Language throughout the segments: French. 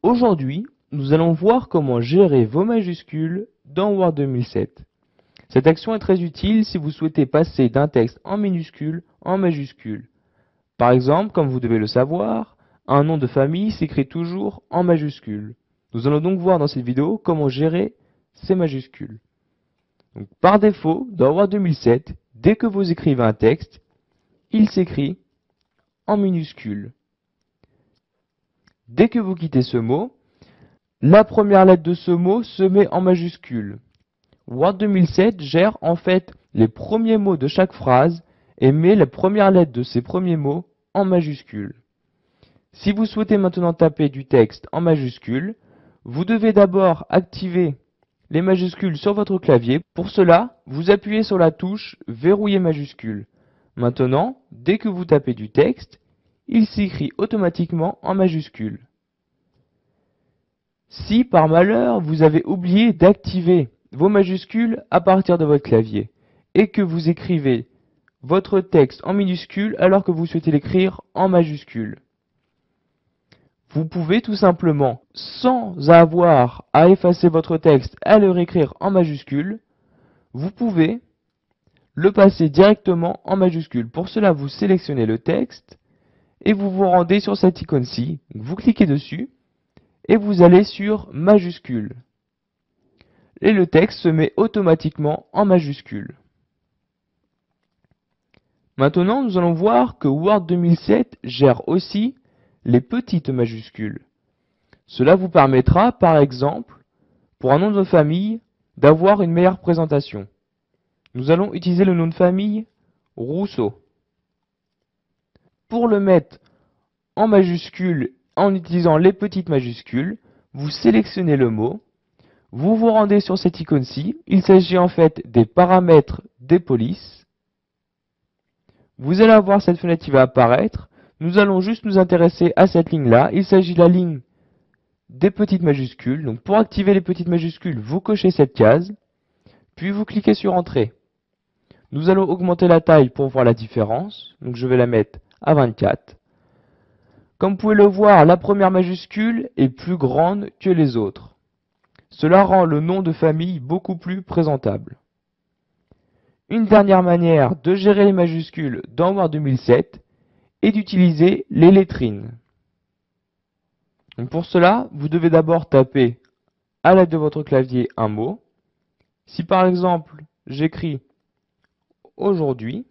Aujourd'hui, nous allons voir comment gérer vos majuscules dans Word 2007. Cette action est très utile si vous souhaitez passer d'un texte en minuscule en majuscule. Par exemple, comme vous devez le savoir, un nom de famille s'écrit toujours en majuscule. Nous allons donc voir dans cette vidéo comment gérer ces majuscules. Donc, par défaut, dans Word 2007, dès que vous écrivez un texte, il s'écrit en minuscule. Dès que vous quittez ce mot, la première lettre de ce mot se met en majuscule. Word 2007 gère en fait les premiers mots de chaque phrase et met la première lettre de ces premiers mots en majuscule. Si vous souhaitez maintenant taper du texte en majuscule, vous devez d'abord activer les majuscules sur votre clavier. Pour cela, vous appuyez sur la touche Verrouiller majuscule. Maintenant, dès que vous tapez du texte, il s'écrit automatiquement en majuscule. Si par malheur vous avez oublié d'activer vos majuscules à partir de votre clavier et que vous écrivez votre texte en minuscule alors que vous souhaitez l'écrire en majuscule, vous pouvez tout simplement, sans avoir à effacer votre texte, à le réécrire en majuscule, vous pouvez le passer directement en majuscule. Pour cela, vous sélectionnez le texte et vous vous rendez sur cette icône-ci. Vous cliquez dessus et vous allez sur majuscule. Et le texte se met automatiquement en majuscule. Maintenant, nous allons voir que Word 2007 gère aussi les petites majuscules. Cela vous permettra, par exemple, pour un nom de famille, d'avoir une meilleure présentation. Nous allons utiliser le nom de famille Rousseau. Pour le mettre en majuscule en utilisant les petites majuscules, vous sélectionnez le mot, vous vous rendez sur cette icône-ci. Il s'agit en fait des paramètres des polices. Vous allez avoir cette fenêtre qui va apparaître. Nous allons juste nous intéresser à cette ligne-là. Il s'agit de la ligne des petites majuscules. Donc pour activer les petites majuscules, vous cochez cette case, puis vous cliquez sur Entrée. Nous allons augmenter la taille pour voir la différence. Donc je vais la mettre à 24. Comme vous pouvez le voir, la première majuscule est plus grande que les autres. Cela rend le nom de famille beaucoup plus présentable. Une dernière manière de gérer les majuscules dans Word 2007 est d'utiliser les lettrines. Donc pour cela, vous devez d'abord taper à l'aide de votre clavier un mot. Si par exemple, j'écris aujourd'hui,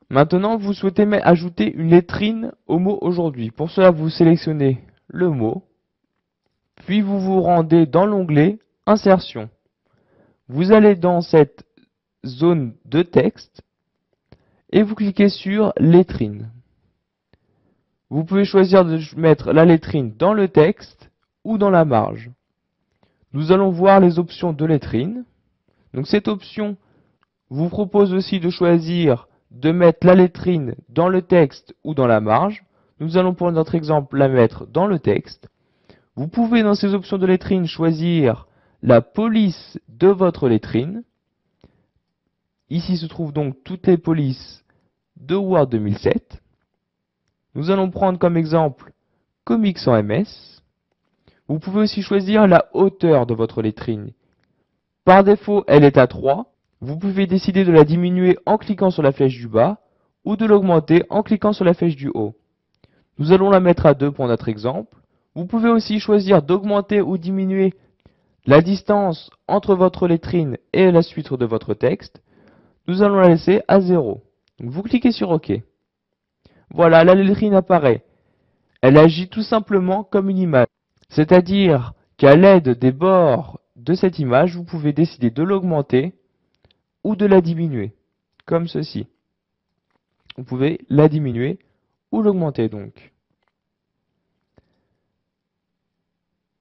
maintenant vous souhaitez ajouter une lettrine au mot aujourd'hui. Pour cela, vous sélectionnez le mot, puis vous vous rendez dans l'onglet Insertion. Vous allez dans cette zone de texte et vous cliquez sur lettrine. Vous pouvez choisir de mettre la lettrine dans le texte ou dans la marge. Nous allons voir les options de lettrine. Donc cette option vous propose aussi de choisir de mettre la lettrine dans le texte ou dans la marge. Nous allons pour notre exemple la mettre dans le texte. Vous pouvez dans ces options de lettrine choisir la police de votre lettrine. Ici se trouvent donc toutes les polices de Word 2007. Nous allons prendre comme exemple Comics sans MS. Vous pouvez aussi choisir la hauteur de votre lettrine. Par défaut, elle est à 3. Vous pouvez décider de la diminuer en cliquant sur la flèche du bas ou de l'augmenter en cliquant sur la flèche du haut. Nous allons la mettre à 2 pour notre exemple. Vous pouvez aussi choisir d'augmenter ou diminuer la distance entre votre lettrine et la suite de votre texte. Nous allons la laisser à 0. Donc vous cliquez sur OK. Voilà, la lettrine apparaît. Elle agit tout simplement comme une image. C'est-à-dire qu'à l'aide des bords de cette image, vous pouvez décider de l'augmenter ou de la diminuer, comme ceci. Vous pouvez la diminuer ou l'augmenter donc.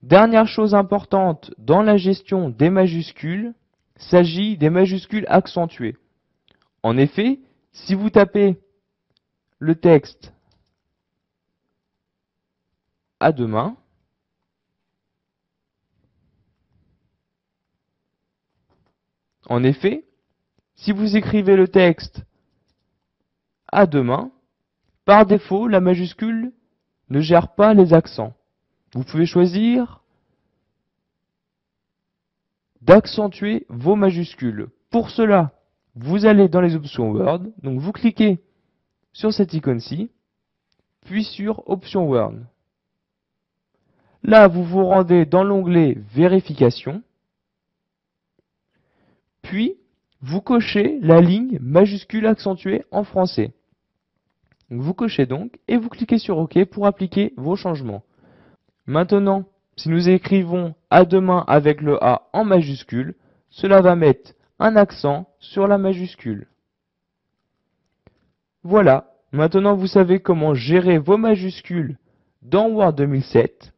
Dernière chose importante dans la gestion des majuscules, s'agit des majuscules accentuées. En effet, si vous tapez le texte à deux mains, en effet, si vous écrivez le texte à deux mains, par défaut, la majuscule ne gère pas les accents. Vous pouvez choisir d'accentuer vos majuscules. Pour cela, vous allez dans les options Word, donc vous cliquez sur cette icône-ci, puis sur Options Word. Là, vous vous rendez dans l'onglet Vérification, puis vous cochez la ligne majuscule accentuée en français. Vous cochez donc et vous cliquez sur OK pour appliquer vos changements. Maintenant, si nous écrivons à demain avec le A en majuscule, cela va mettre un accent sur la majuscule. Voilà, maintenant vous savez comment gérer vos majuscules dans Word 2007,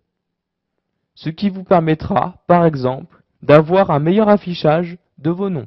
ce qui vous permettra, par exemple, d'avoir un meilleur affichage de vos noms.